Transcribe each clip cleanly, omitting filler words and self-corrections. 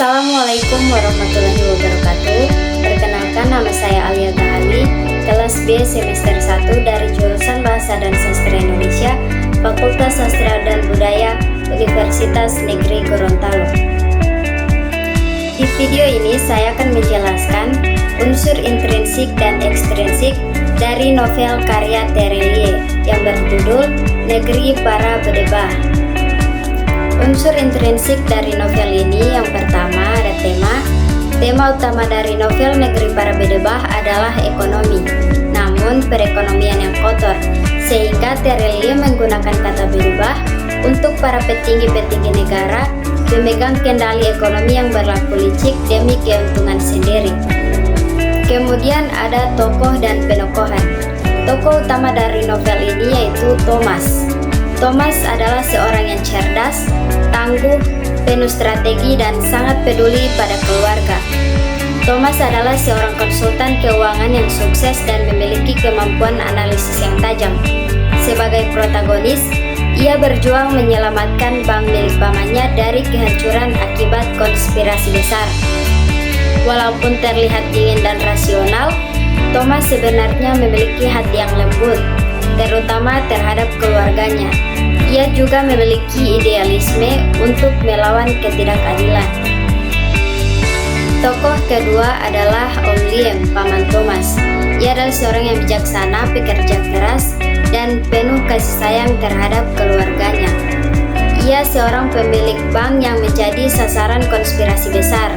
Assalamualaikum warahmatullahi wabarakatuh. Perkenalkan, nama saya Alia Tahali, kelas B semester 1 dari jurusan Bahasa dan Sastra Indonesia, Fakultas Sastra dan Budaya, Universitas Negeri Gorontalo. Di video ini saya akan menjelaskan unsur intrinsik dan ekstrinsik dari novel karya Terelie yang berjudul Negeri Para Bedebah. Unsur intrinsik dari novel ini yang pertama ada tema utama dari novel Negeri Para Bedebah adalah ekonomi, namun perekonomian yang kotor, sehingga Terelie menggunakan kata bedebah untuk para petinggi-petinggi negara memegang kendali ekonomi yang berlaku licik demi keuntungan sendiri. Kemudian ada tokoh dan penokohan. Tokoh utama dari novel ini yaitu Thomas. Thomas adalah seorang yang cerdas, tangguh, penuh strategi, dan sangat peduli pada keluarga. Thomas adalah seorang konsultan keuangan yang sukses dan memiliki kemampuan analisis yang tajam. Sebagai protagonis, ia berjuang menyelamatkan bank milik pamannya dari kehancuran akibat konspirasi besar. Walaupun terlihat dingin dan rasional, Thomas sebenarnya memiliki hati yang lembut, terutama terhadap keluarganya. Ia juga memiliki idealisme untuk melawan ketidakadilan. Tokoh kedua adalah Om Liem, paman Thomas. Ia adalah seorang yang bijaksana, pekerja keras, dan penuh kasih sayang terhadap keluarganya. Ia seorang pemilik bank yang menjadi sasaran konspirasi besar.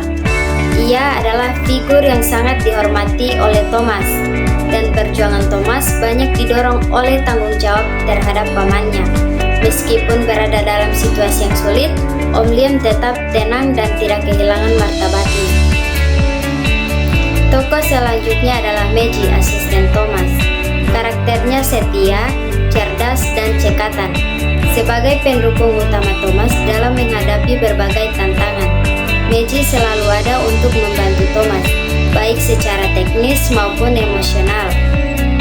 Ia adalah figur yang sangat dihormati oleh Thomas, dan perjuangan Thomas banyak didorong oleh tanggung jawab terhadap pamannya. Meskipun berada dalam situasi yang sulit, Om Liem tetap tenang dan tidak kehilangan martabatnya. Tokoh selanjutnya adalah Meiji, asisten Thomas. Karakternya setia, cerdas, dan cekatan. Sebagai pendukung utama Thomas dalam menghadapi berbagai tantangan, Meiji selalu ada untuk membantu Thomas, baik secara teknis maupun emosional.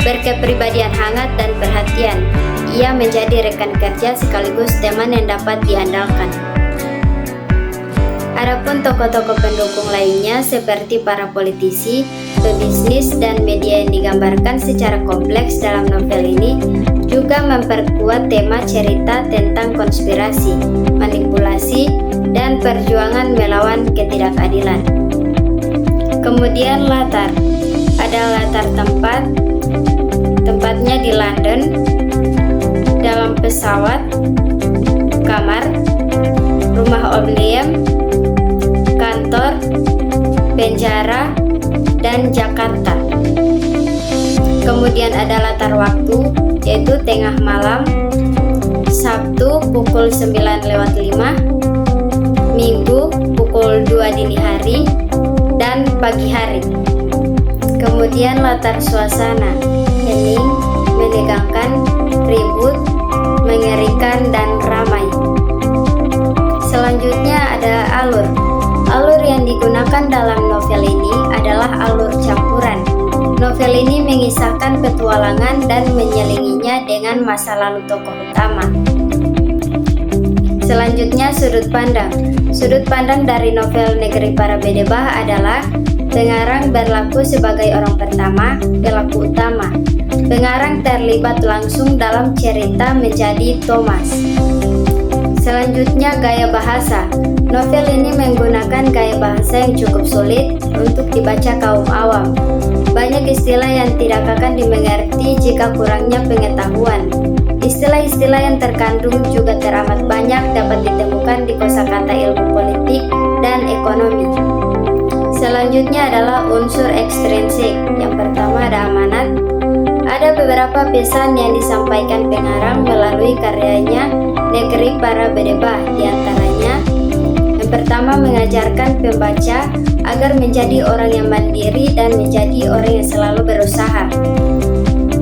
Berkepribadian hangat dan perhatian, ia menjadi rekan kerja sekaligus teman yang dapat diandalkan. Adapun tokoh-tokoh pendukung lainnya seperti para politisi, pebisnis, dan media yang digambarkan secara kompleks dalam novel ini juga memperkuat tema cerita tentang konspirasi, manipulasi, dan perjuangan melawan ketidakadilan. Kemudian latar. Ada latar tempatnya di London, dalam pesawat, kamar, rumah Om Liem, kantor, penjara, dan Jakarta. Kemudian ada latar waktu, yaitu tengah malam, Sabtu pukul 9:05, Minggu pukul 2 dini hari, dan pagi hari. Kemudian latar suasana, hening, menegangkan, ribut, mengerikan, dan ramai. Selanjutnya ada alur. Alur yang digunakan dalam novel ini adalah alur campuran. Novel ini mengisahkan petualangan dan menyelinginya dengan masa lalu tokoh utama. Selanjutnya sudut pandang. Sudut pandang dari novel Negeri Para Bedebah adalah pengarang berlaku sebagai orang pertama, pelaku utama. Pengarang terlibat langsung dalam cerita menjadi Thomas. Selanjutnya gaya bahasa. Novel ini menggunakan gaya bahasa yang cukup sulit untuk dibaca kaum awam. Banyak istilah yang tidak akan dimengerti jika kurangnya pengetahuan. Istilah-istilah yang terkandung juga teramat banyak dapat ditemukan di kosakata ilmu politik dan ekonomi. Selanjutnya adalah unsur ekstrinsik. Yang pertama ada amanat. Ada beberapa pesan yang disampaikan pengarang melalui karyanya Negeri Para Bedebah. Di antaranya, yang pertama mengajarkan pembaca agar menjadi orang yang mandiri dan menjadi orang yang selalu berusaha.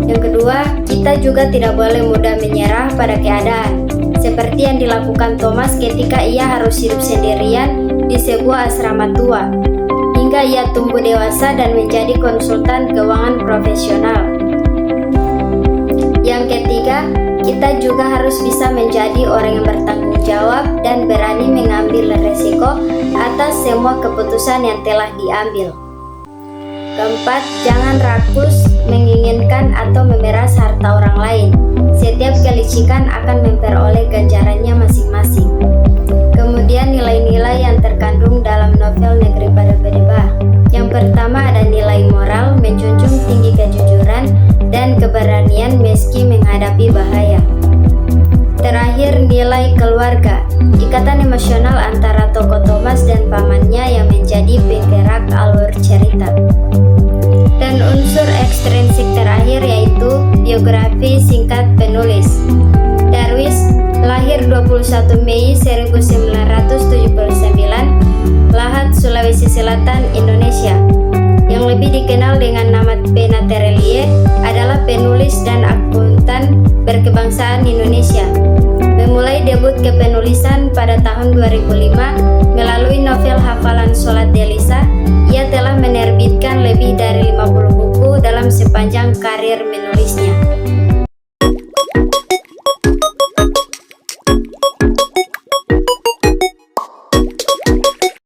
Yang kedua, kita juga tidak boleh mudah menyerah pada keadaan, seperti yang dilakukan Thomas ketika ia harus hidup sendirian di sebuah asrama tua, hingga ia tumbuh dewasa dan menjadi konsultan keuangan profesional. Yang ketiga, kita juga harus bisa menjadi orang yang bertanggung jawab dan berani mengambil resiko atas semua keputusan yang telah diambil. Keempat, jangan rakus, menginginkan atau memeras harta orang lain. Setiap kelicikan akan memperoleh ganjarannya masing-masing. Kemudian nilai-nilai yang terkandung dalam novel Negeri pada Bedebah. Yang pertama ada nilai moral, menjunjung tinggi kejujuran dan keberanian meski menghadapi bahaya. Terakhir, nilai keluarga, ikatan emosional antara tokoh Thomas dan pamannya yang menjadi penggerak alur cerita. Dan unsur ekstrinsik terakhir yaitu biografi singkat penulis. Darwis lahir 21 Mei 1979, Lahat, Sulawesi Selatan, Indonesia. Yang lebih dikenal dengan nama Pena Terelie, adalah penulis dan akuntan berkebangsaan Indonesia. Memulai debut kepenulisan pada tahun 2005 melalui novel Hafalan Sholat Delisa. Ia telah menerbitkan lebih dari 50 buku dalam sepanjang karir menulisnya.